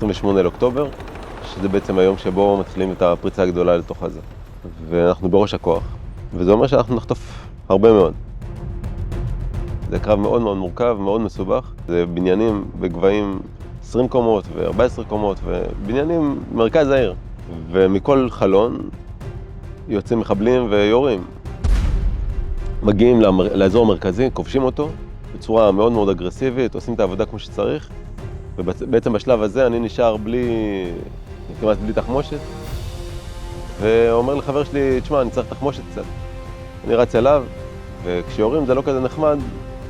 ב-28 לאוקטובר, שזה בעצם היום שבו מתחילים את הפריצה הגדולה לתוך עזה. ואנחנו בראש הכוח, וזה אומר שאנחנו נחטוף הרבה מאוד. זה קרב מאוד מאוד מורכב, מאוד מסובך. זה בניינים בגבהים 20 קומות ו-14 קומות, ובניינים במרכז העיר. ומכל חלון יוצאים מחבלים ויורים. מגיעים לאזור המרכזי, כובשים אותו בצורה מאוד מאוד אגרסיבית, עושים את העבודה כמו שצריך. ובעצם בשלב הזה אני נשאר כמעט בלי תחמושת. ואומר לחבר שלי, תשמע, אני צריך תחמושת קצת. אני רץ אליו, וכשיורים זה לא כזה נחמד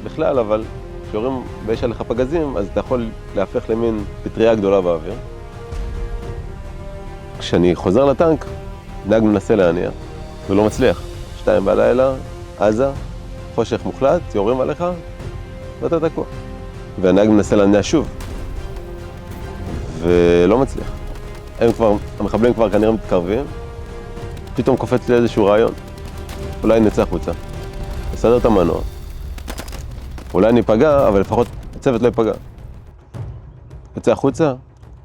בכלל, אבל כשיורים ויש עליך פגזים, אז אתה יכול להפך למין פטריה גדולה באוויר. כשאני חוזר לטנק, נהג מנסה להניע, ולא מצליח. 2 בלילה, עזה, חושך מוחלט, יורים עליך, ואתה תקוע. והנהג מנסה להניע שוב, ולא מצליח. המחבלים כבר כנראה מתקרבים, פתאום קופץ לי איזשהו רעיון. אולי נצא החוצה, נסדר את המנוע. אולי אני אפגע, אבל לפחות הצוות לא ייפגע. יוצא החוצה,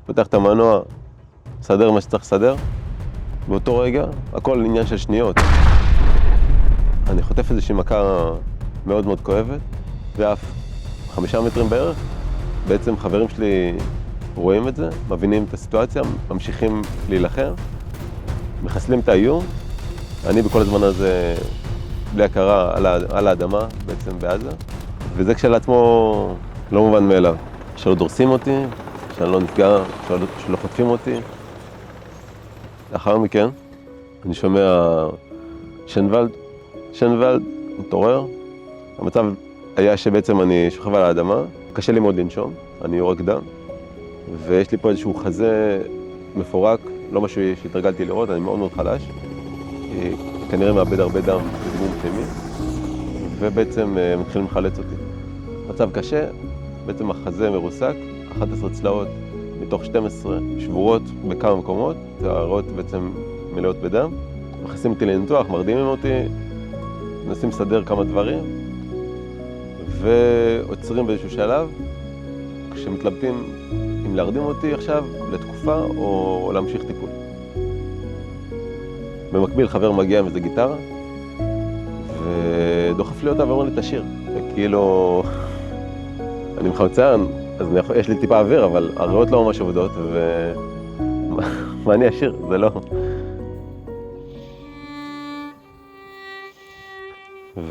פותח את המנוע, סדר מה שצריך לסדר. באותו רגע, הכל עניין של שניות. אני חוטף איזושהי מכה מאוד מאוד כואבת, ואף 5 מטרים בערך. בעצם חברים שלי רואים את זה, מבינים את הסיטואציה, ממשיכים להילחם, מחסלים את האיום. אני בכל הזמן הזה בלי הכרה על האדמה, בעצם בעזה. וזה כשלעצמו לא מובן מאליו. שלא דורסים אותי, שאני לא נפגע, שלא חוטפים אותי. לאחר מכן, אני שומע שנוולד, מתעורר. המצב היה שבעצם אני שוכב על האדמה, קשה לי מאוד לנשום, אני יורק דם, ויש לי פה איזשהו חזה מפורק, לא משהו שהתרגלתי לראות, אני מאוד מאוד חלש. כנראה מאבד הרבה דם בדימום פנימי, ובעצם מתחילים לחלץ אותי. מצב קשה, בעצם החזה מרוסק, 11 צלעות מתוך 12 שבורות בכמה מקומות, הריאות בעצם מלאות בדם. מכניסים אותי לניתוח, מרדימים אותי, מנסים לסדר כמה דברים, ועוצרים באיזשהו שלב, כשמתלבטים אם להרדים אותי עכשיו לתקופה או להמשיך טיפול. במקביל חבר מגיע עם איזה גיטרה, ודוחף לי אותה ואומר לי תשיר. וכאילו, אני מחמצן, אז יש לי טיפה אוויר, אבל הריאות לא ממש עובדות, מה אני אשיר? זה לא.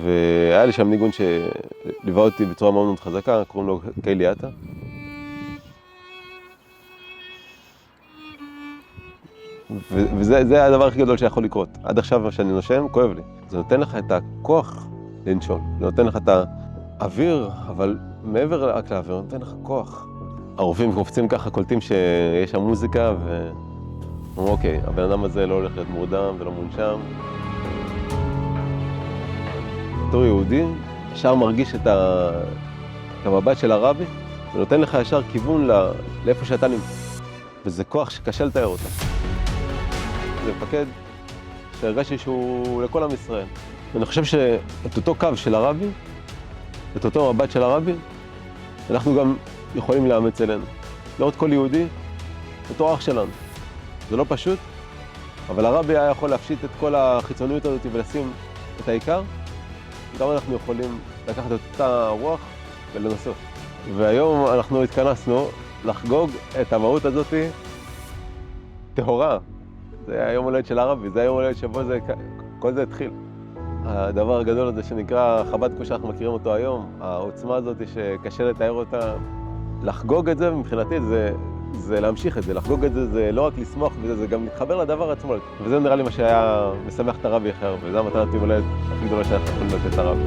והיה לי שם ניגון שליווה אותי בצורה מאוד מאוד חזקה, קוראים לו קייליאטה. וזה הדבר הכי גדול שיכול לקרות. עד עכשיו כשאני נושם, כואב לי. זה נותן לך את הכוח לנשום. זה נותן לך את האוויר, אבל מעבר רק לאוויר, נותן לך כוח. הרופאים קופצים ככה, קולטים שיש שם מוזיקה, ואומרים, אוקיי, הבן אדם הזה לא הולך להיות מורדם ולא מונשם. בתור יהודי, ישר מרגיש את המבט של הרבי, ונותן לך ישר כיוון לאיפה שאתה נמצא. וזה כוח שקשה לתאר אותה. זה מפקד שהרגשתי שהוא לכל עם ישראל. ואני חושב שאת אותו קו של הרבי, את אותו מבט של הרבי, אנחנו גם יכולים לאמץ אלינו. לראות כל יהודי, אותו אח שלנו. זה לא פשוט, אבל הרבי היה יכול להפשיט את כל החיצוניות הזאת ולשים את העיקר. גם אנחנו יכולים לקחת את אותה רוח ולנסות. והיום אנחנו התכנסנו לחגוג את המהות הזאת טהורה. זה היה יום הולדת של הרבי, זה היה יום הולדת שבו כל זה התחיל. הדבר הגדול הזה שנקרא חב"ד כמו שאנחנו מכירים אותו היום, העוצמה הזאת שקשה לתאר אותה, לחגוג את זה מבחינתי זה להמשיך את זה, לחגוג את זה זה לא רק לשמוח בזה, זה גם להתחבר לדבר עצמו. וזה נראה לי מה שהיה משמח את הרבי אחר, וזה המתנת יום הולדת הכי גדולה שאנחנו יכולים לתת לרבי.